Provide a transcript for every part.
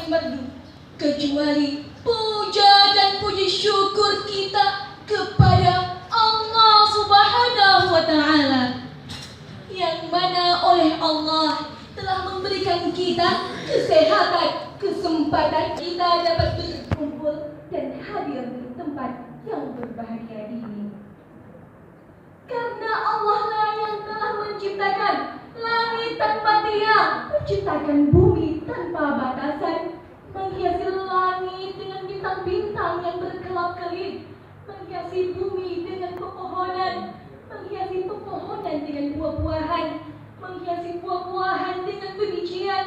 merdu kecuali puja dan puji syukur kita kepada Allah Subhanahu wa Ta'ala, yang mana oleh Allah telah memberikan kita kesehatan, kesempatan kita dapat berkumpul dan hadir di tempat yang berbahagia ini. Karena Allah lah yang telah menciptakan langit tanpa tiang, menciptakan bumi tanpa batasan, menghiasi langit dengan bintang-bintang yang berkelap-kelip, menghiasi bumi dengan pepohonan, menghiasi pepohonan dengan buah-buahan, menghiasi buah-buahan dengan kebijian,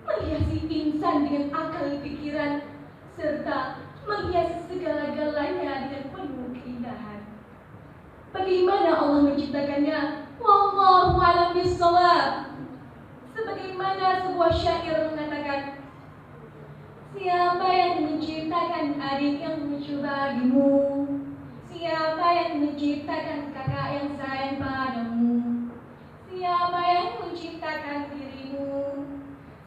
menghiasi insan dengan akal pikiran, serta menghiasi segala-galanya dengan penuh keindahan. Bagaimana Allah menciptakannya? Wallahu a'lam bishawab. Sebagaimana sebuah syair mengatakan, siapa yang menciptakan adik yang lucu bagimu? Siapa yang menciptakan kakak yang sayang padamu? Siapa yang menciptakan dirimu?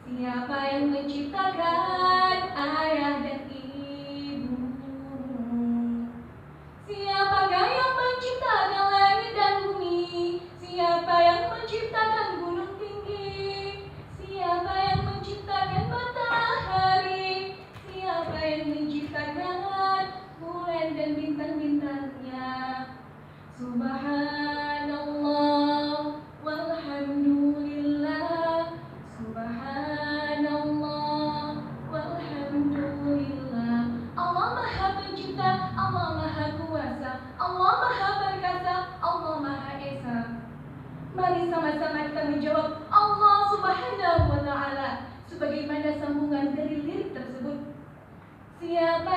Siapa yang menciptakan ayah dan ibu? Siapakah yang menciptakan langit dan bumi? Siapa yang menciptakan gunung tinggi? Siapa yang menciptakan matahari? Siapa yang menciptakan bulan dan bintang-bintangnya? Subhanallah walhamdulillah, subhanallah walhamdulillah. Allah Maha Pencipta, Allah Maha Kuasa, Allah Maha Perkasa, Allah Maha Esa. Mari sama-sama kita menjawab Allah Subhanahu wa Ta'ala sebagaimana sambungan dari lirik tersebut. Siapa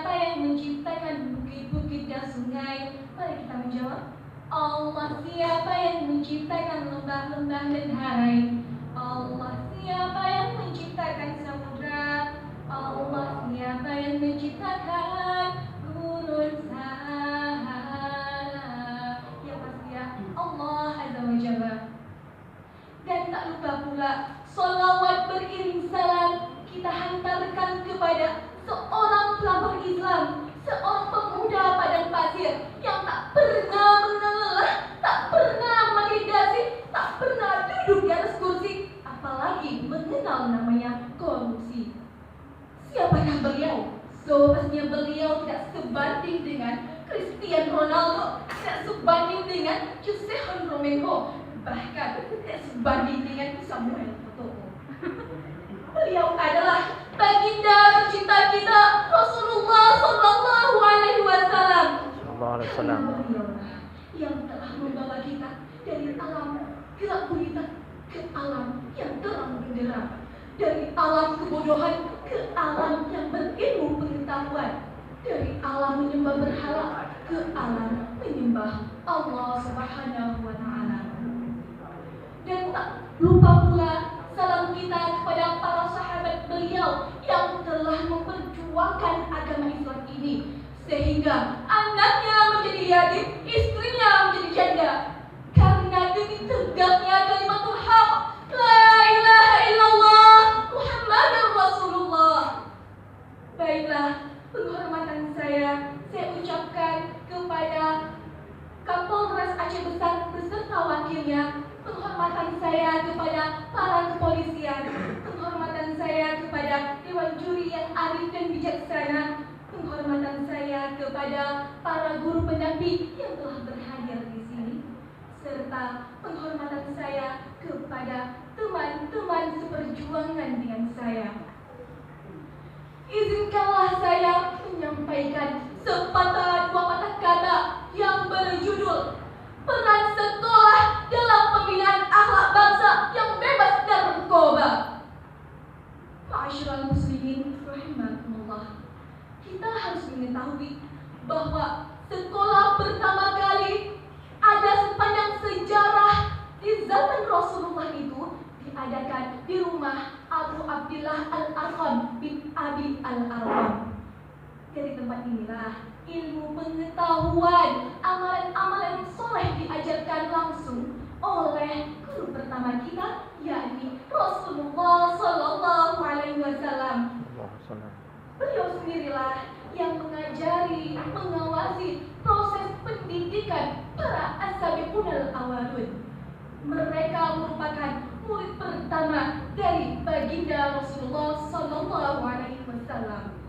yang menciptakan bukit-bukit dan sungai? Mari kita menjawab Allah. Siapa yang menciptakan lembah-lembah dan harai? Allah. Siapa yang menciptakan samudra? Allah. Siapa yang menciptakan gurun Sahara? Yang pasti ya Allah Azza wa Jalla. Dan tak lupa pula sholawat beriring salam kita hantarkan kepada seorang pelabur Islam, seorang pemuda padang pasir yang tak pernah mengalah, tak pernah validasi, tak pernah duduk di atas kursi, apalagi mengenal namanya korupsi. Siapakah beliau? So, pastinya beliau tidak sebanding dengan Cristiano Ronaldo, tidak sebanding dengan Jose Romero, bahkan tidak sebanding dengan Samuel Eto'o. Beliau adalah baginda tercinta kita Rasulullah Sallallahu Alaihi Wasallam. Beliaulah yang telah membawa kita dari alam gelap gulita ke alam yang terang benderang, dari alam kebodohan ke alam yang berilmu pengetahuan, dari alam menyembah berhala ke alam menyembah Allah Subhanahu wa Ta'ala. Dan tak lupa pula salam kita kepada para sahabat beliau yang telah memperjuangkan agama Islam ini sehingga anaknya menjadi yatim, istrinya menjadi janda, karena demi tegaknya kalimatul haq, la ilaha illallah Muhammadur Rasulullah. Baiklah, penghormatan saya ucapkan kepada Kapolres Aceh Besar beserta wakilnya, penghormatan saya kepada para kepolisian, penghormatan saya kepada Dewan Juri yang arif dan bijaksana, penghormatan saya kepada para guru pendamping yang telah berhadir di sini, serta penghormatan saya kepada teman-teman seperjuangan dengan saya. Izinkanlah saya menyampaikan sepatah dua patah kata yang berjudul peran sekolah dalam pembinaan akhlak bangsa yang bebas narkoba. Ma'asyiral muslimin rahimakumullah. Kita harus mengetahui bahwa sekolah pertama kali ada sepanjang sejarah di zaman Rasulullah itu diadakan di rumah Abu Abdillah Al-Arqam bin Abi Al-Arqam. Dari tempat inilah ilmu pengetahuan, amalan-amalan soleh diajarkan langsung oleh guru pertama kita, yakni Rasulullah Sallallahu Wasallam. Beliau sendirilah yang mengajari, mengawasi proses pendidikan para as-sabiqunal awalun. Mereka merupakan murid pertama dari baginda Rasulullah Sallallahu Alaihi Wasallam.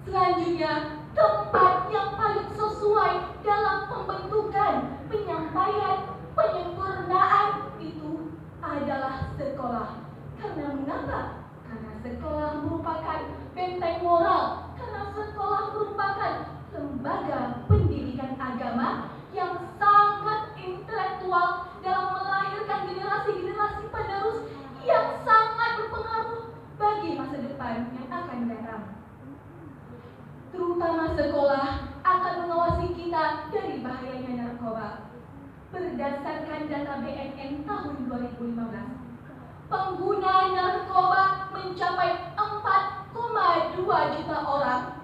Selanjutnya, tempat yang paling sesuai dalam pembentukan, penyampaian, penyempurnaan itu adalah sekolah. Karena mengapa? Karena sekolah merupakan benteng moral. Karena sekolah merupakan lembaga pendidikan agama yang sangat intelektual dalam melahirkan generasi-generasi penerus yang sangat berpengaruh bagi masa depan yang akan datang. Terutama sekolah akan mengawasi kita dari bahayanya narkoba. Berdasarkan data BNN tahun 2015, pengguna narkoba mencapai 4,2 juta orang.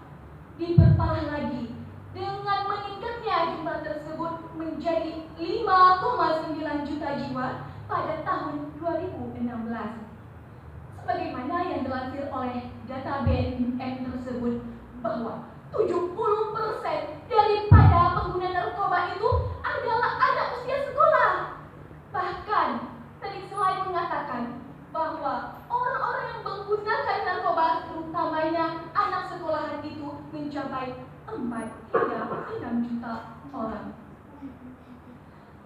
Diperparah lagi dengan meningkatnya jumlah tersebut menjadi 5,9 juta jiwa pada tahun 2016. Sebagaimana yang dilansir oleh data BNN tersebut, bahwa 70% daripada pengguna narkoba itu adalah anak usia sekolah. Bahkan tadi selain mengatakan bahwa orang-orang yang menggunakan narkoba, terutamanya anak sekolahan itu mencapai 4 hingga 6 juta orang.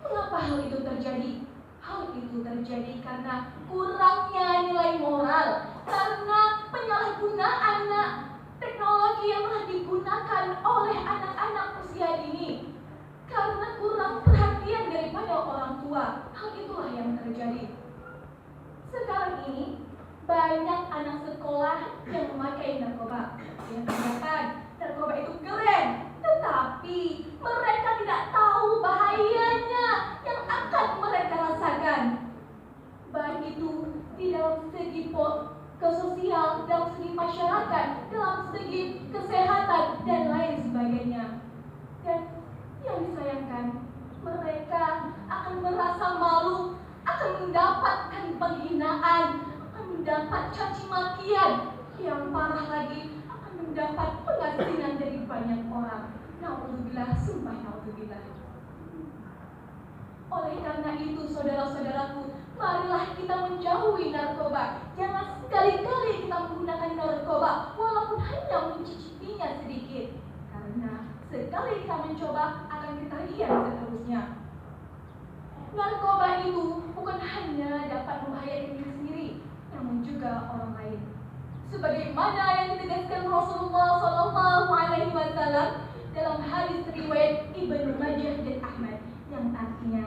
Mengapa hal itu terjadi? Hal itu terjadi karena kurangnya nilai moral, karena penyalahgunaan teknologi yang telah digunakan oleh anak-anak usia dini, karena kurang perhatian daripada orang tua. Hal itulah yang terjadi. Sekarang ini banyak anak sekolah yang memakai narkoba. Yang mengatakan narkoba itu keren, tetapi mereka tidak tahu bahayanya yang akan mereka rasakan. Baik itu di dalam segi sosial, dalam segi masyarakat, dalam segi kesehatan, dan lain sebagainya. Dan yang disayangkan, mereka akan merasa malu, akan mendapatkan penghinaan, akan mendapat caci makian, yang parah lagi akan mendapat pengasingan dari banyak orang. Naudzubillah, sumpah naudzubillah. Oleh karena itu, saudara-saudaraku, marilah kita menjauhi narkoba. Jangan sekali-kali kita menggunakan narkoba, walaupun hanya mencicipinya sedikit. Karena sekali kita mencoba, akan kita lihat seterusnya. Narkoba itu bukan hanya dapat membahayakan diri sendiri, namun juga orang lain. Sebagaimana yang ditegaskan Rasulullah SAW dalam hadis riwayat Ibnu Majah dan Ahmad, yang artinya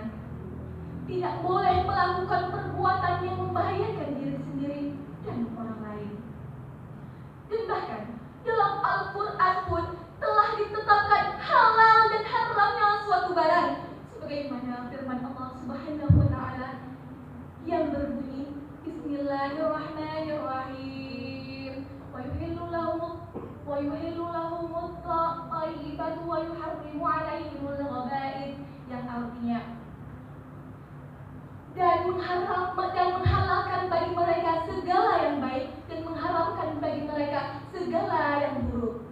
tidak boleh melakukan perbuatan yang membahayakan diri sendiri dan orang lain. Dan bahkan dalam Al-Quran pun telah ditetapkan halal dan haramnya suatu barang, sebagaimana firman Allah Subhanahu wa Ta'ala yang berbunyi, Bismillahirrahmanirrahim, wa yuhillu lahumut thayyibatu wa yuharrimu alaihimul khaba'ith, yang artinya dan menghalalkan bagi mereka segala yang baik dan mengharamkan bagi mereka segala yang buruk.